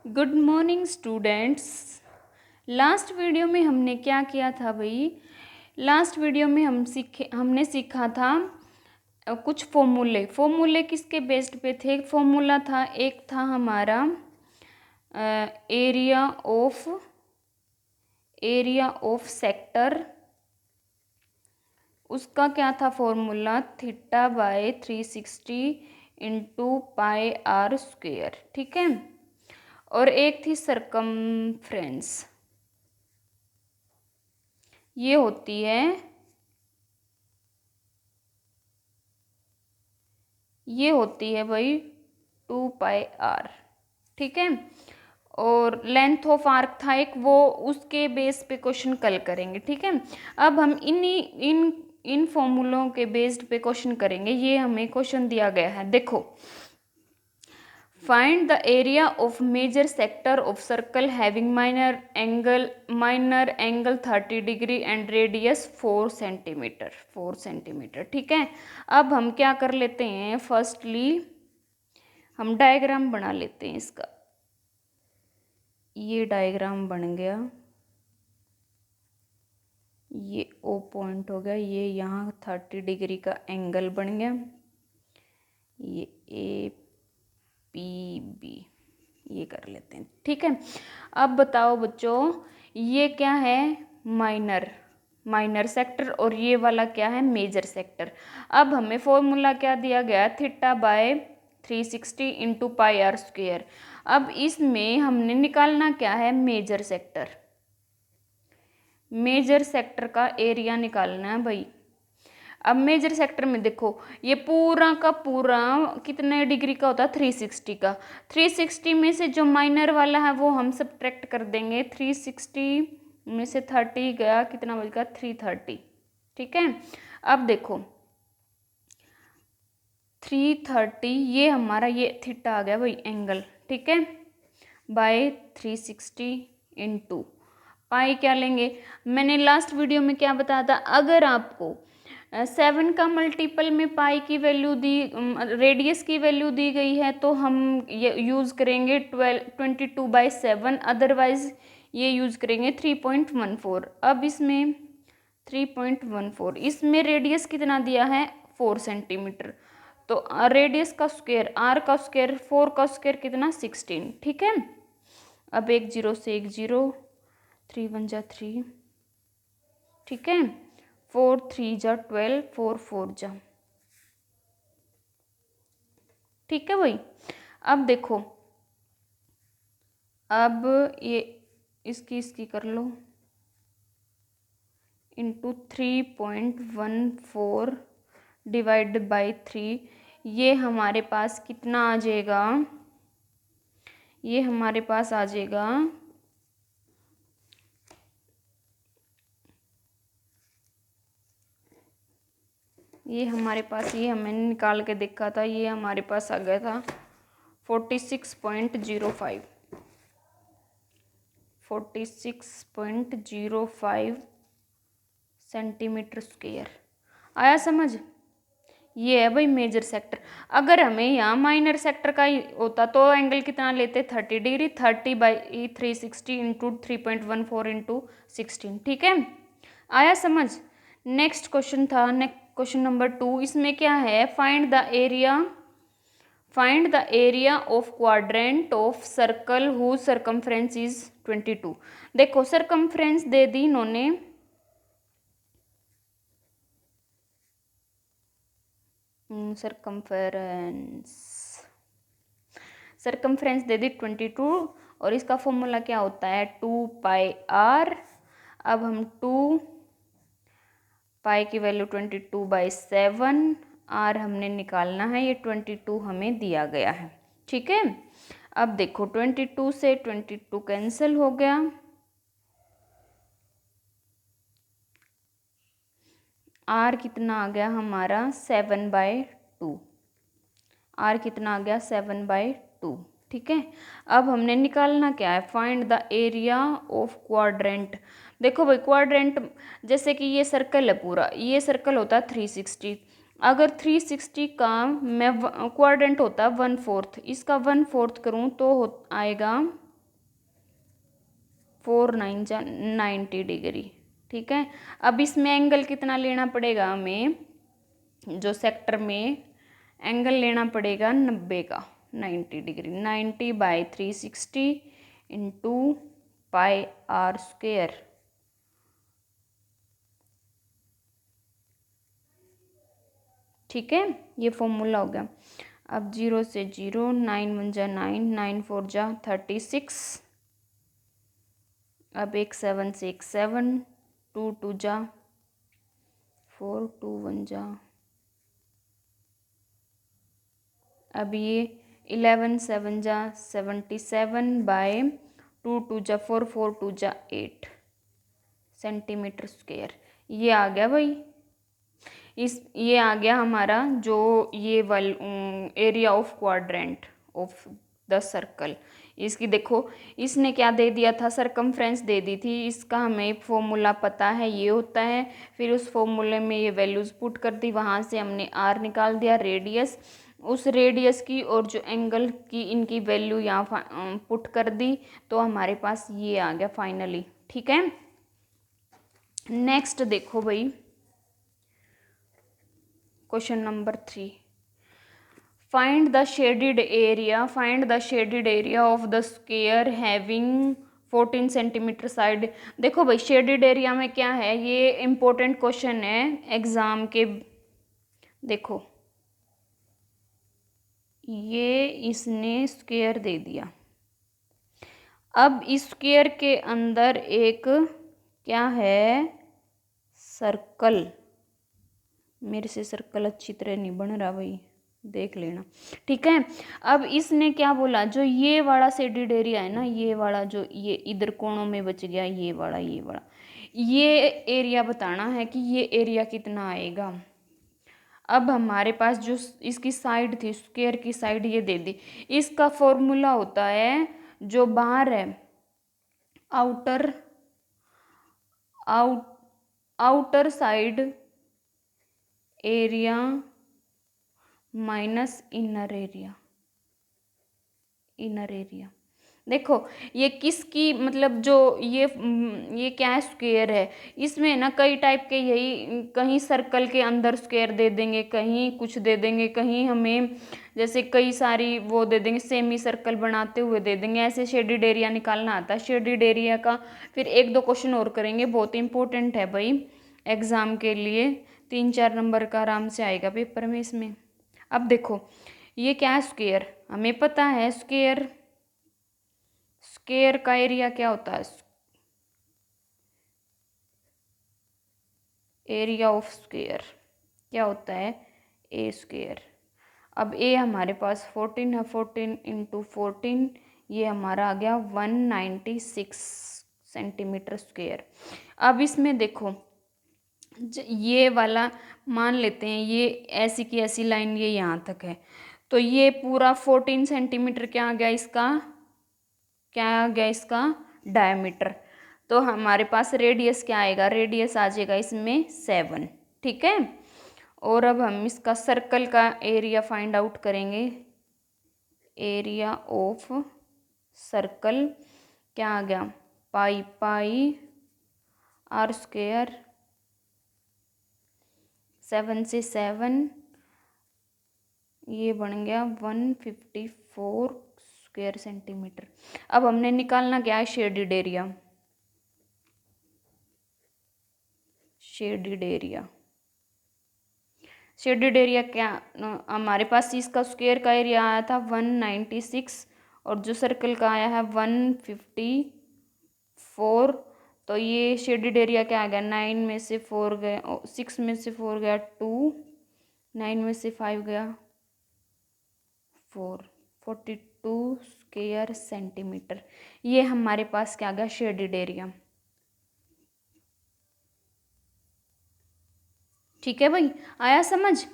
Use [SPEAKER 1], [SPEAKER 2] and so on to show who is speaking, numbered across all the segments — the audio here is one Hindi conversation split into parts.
[SPEAKER 1] Good morning students. Last video में हमने क्या किया था भाई? लास्ट वीडियो में हमने सीखा था कुछ फॉर्मूले किसके बेस्ड पे थे? फॉर्मूला था, एक था हमारा एरिया ऑफ सेक्टर। उसका क्या था formula? Theta by 360 into pi r square. ठीक है। और एक थी सरकमफ्रेंस, ये होती है भाई 2 पाई आर। ठीक है। और लेंथ ऑफ आर्क था एक, वो उसके बेस पे क्वेश्चन कल करेंगे। ठीक है। अब हम इन फॉर्मूलों के बेस्ड पे क्वेश्चन करेंगे। ये हमें क्वेश्चन दिया गया है, देखो। Find the area of major sector of circle having minor angle 30 degree and radius 4 centimetre. ठीक है। अब हम क्या कर लेते हैं, फर्स्टली हम डायग्राम बना लेते हैं इसका। ये डायग्राम बन गया, ये ओ पॉइंट हो गया, ये यहाँ 30 डिग्री का एंगल बन गया, ये ए पी बी, ये कर लेते हैं। ठीक है। अब बताओ बच्चों, ये क्या है? माइनर सेक्टर, और ये वाला क्या है? Major sector. अब हमें फॉर्मूला क्या दिया गया? Theta by 360 into pi r square. अब इसमें हमने निकालना क्या है? मेजर सेक्टर का एरिया निकालना है भाई। अब मेजर सेक्टर में देखो, ये पूरा का पूरा कितने डिग्री का होता है? 360 का। 360 में से जो माइनर वाला है वो हम सब्ट्रैक्ट कर देंगे। 360 में से 30 गया, कितना बचेगा? 330। ठीक है। अब देखो 330, ये हमारा ये थीटा आ गया भाई एंगल। ठीक है। बाय 360 इंटू पाई क्या लेंगे? मैंने लास्ट वीडियो में क्या बताया था? अगर आपको 7 का मल्टीपल में पाई की वैल्यू रेडियस की वैल्यू दी गई है तो हम ये यूज़ करेंगे 22/7, अदरवाइज ये यूज़ करेंगे 3.14। अब इसमें 3.14, इसमें रेडियस कितना दिया है? 4 सेंटीमीटर। तो रेडियस का स्क्वायर, आर का स्क्वायर, 4 का स्क्वायर कितना? 16। ठीक है। अब 1 0 से 1 0, 3 1 जा 3। ठीक है। 4 3 जा 12, 4 4 जा। ठीक है भाई। अब देखो, अब ये इसकी कर लो इंटू 3.14 डिवाइड बाई 3। ये हमारे पास कितना आ जाएगा? ये हमारे पास आ जाएगा, ये हमारे पास, ये हमने निकाल के देखा था, ये हमारे पास आ गया था 46.05 सेंटीमीटर स्क्वायर। आया समझ? ये है भाई मेजर सेक्टर। अगर हमें यहाँ माइनर सेक्टर का ही होता तो एंगल कितना लेते? 30 डिग्री। 30/360 into 3.14 into 16। ठीक है। आया समझ? नेक्स्ट क्वेश्चन था, क्वेश्चन नंबर 2। इसमें क्या है? Find the area of quadrant of circle whose circumference is 22। देखो सर्कमफ्रेंस दे दी इन्होंने, सरकमफ्रेंस दे दी 22, और इसका फॉर्मूला क्या होता है? 2 पाई आर। अब हम 2 पाई की वैल्यू 22/7, आर हमने निकालना है, ये 22 हमें दिया गया है। ठीक है। अब देखो 22 से 22 कैंसिल हो गया, आर कितना आ गया हमारा? 7/2। आर कितना आ गया? 7/2। ठीक है। अब हमने निकालना क्या है? Find the area of quadrant. देखो भाई क्वाड्रेंट, जैसे कि ये सर्कल है पूरा, ये सर्कल होता है 360। अगर 360 का मैं क्वाड्रेंट होता है 1/4, इसका 1/4 करूँ तो आएगा 4 9 जा 90 डिग्री। ठीक है, अब इसमें एंगल कितना लेना पड़ेगा हमें, जो सेक्टर में एंगल लेना पड़ेगा 90 का, 90 degree. 90/360 into pi r square. ठीक है, ये फॉर्मूला हो गया। अब 0 से 0, 9 1 जा 9, 9 4 जा 36, अब 1 7 से 1 7, 2 2 जा 4, 2 1 जा, अब ये 11 7 जा 77/2 2 जा 4, 4 2 जा 8 सेंटीमीटर स्क्वायर। ये आ गया भाई, ये आ गया हमारा जो ये area of quadrant of the circle. इसकी देखो, इसने क्या दे दिया था, सरकमफ्रेंस दे दी थी। इसका हमें फॉर्मूला पता है, ये होता है। फिर उस फॉर्मूले में ये वैल्यूज़ पुट कर दी, वहाँ से हमने आर निकाल दिया, रेडियस। उस रेडियस की और जो एंगल की इनकी वैल्यू यहाँ पुट कर दी, तो हमारे पास ये आ गया फाइनली। ठीक है, नेक्स्ट देखो भाई, question number 3, find the shaded area of the square having 14 centimetre side. देखो भाई, शेडेड एरिया में क्या है, ये इंपॉर्टेंट क्वेश्चन है एग्जाम के। देखो, ये इसने स्क्वायर दे दिया, अब इस स्क्वायर के अंदर एक क्या है, सर्कल। मेरे से सर्कल अच्छी तरह नहीं बन रहा भाई, देख लेना। ठीक है, अब इसने क्या बोला, जो ये वाला शेडेड एरिया है ना, ये वाला जो ये इधर कोनों में बच गया, ये वाला ये एरिया बताना है कि ये एरिया कितना आएगा। अब हमारे पास जो इसकी साइड थी, स्क्वायर की साइड ये दे दी। इसका फॉर्मूला होता है, जो बाहर है outer side area minus inner area. देखो, ये किसकी, मतलब जो ये क्या है, स्क्वायर है। इसमें ना कई टाइप के, यही कहीं सर्कल के अंदर स्क्वायर दे देंगे, कहीं कुछ दे देंगे, कहीं हमें जैसे कई सारी वो दे देंगे, सेमी सर्कल बनाते हुए दे देंगे। ऐसे शेडेड एरिया निकालना आता है। शेडेड एरिया का फिर 1-2 क्वेश्चन और करेंगे, बहुत इंपॉर्टेंट है भाई एग्जाम के लिए। 3-4 नंबर का आराम से आएगा पेपर में इसमें। अब देखो, ये क्या है, स्क्वायर। हमें पता है स्क्वायर का एरिया क्या होता है, एरिया ऑफ स्क्वायर क्या होता है, ए स्क्वायर। अब ए हमारे पास 14 है, 14 इंटू 14, ये हमारा आ गया 196 सेंटीमीटर स्क्वायर। अब इसमें देखो, ये वाला मान लेते हैं, ये ऐसी की ऐसी लाइन ये यहाँ तक है, तो ये पूरा 14 सेंटीमीटर क्या आ गया, इसका डायमीटर। तो हमारे पास रेडियस क्या आएगा, रेडियस आ जाएगा इसमें 7। ठीक है, और अब हम इसका सर्कल का एरिया फाइंड आउट करेंगे। एरिया ऑफ सर्कल क्या आ गया, पाई आर स्क्वायर। 7 से 7, ये बन गया 154 स्क्वायर सेंटीमीटर। अब हमने निकालना क्या है, शेडेड एरिया क्या, हमारे पास इसका स्क्वायर का एरिया आया था 196, और जो सर्कल का आया है 154। तो ये शेडेड एरिया क्या आ गया, 9 में से 4 गया, 6 में से 4 गया 2, 9 में से 5 गया 4, 42 स्क्वायर सेंटीमीटर। ये हमारे पास क्या आ गया, शेडेड एरिया। ठीक है भाई, आया समझ।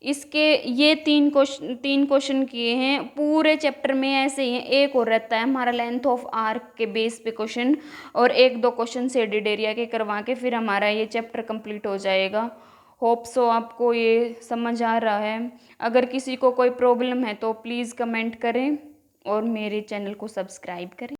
[SPEAKER 1] इसके ये 3 क्वेश्चन किए हैं पूरे चैप्टर में, ऐसे ही हैं। एक और रहता है हमारा लेंथ ऑफ आर्क के बेस पे क्वेश्चन, और 1-2 क्वेश्चन शेडेड एरिया के करवा के फिर हमारा ये चैप्टर कंप्लीट हो जाएगा। होप सो आपको ये समझ आ रहा है। अगर किसी को कोई प्रॉब्लम है तो प्लीज़ कमेंट करें और मेरे चैनल को सब्सक्राइब करें।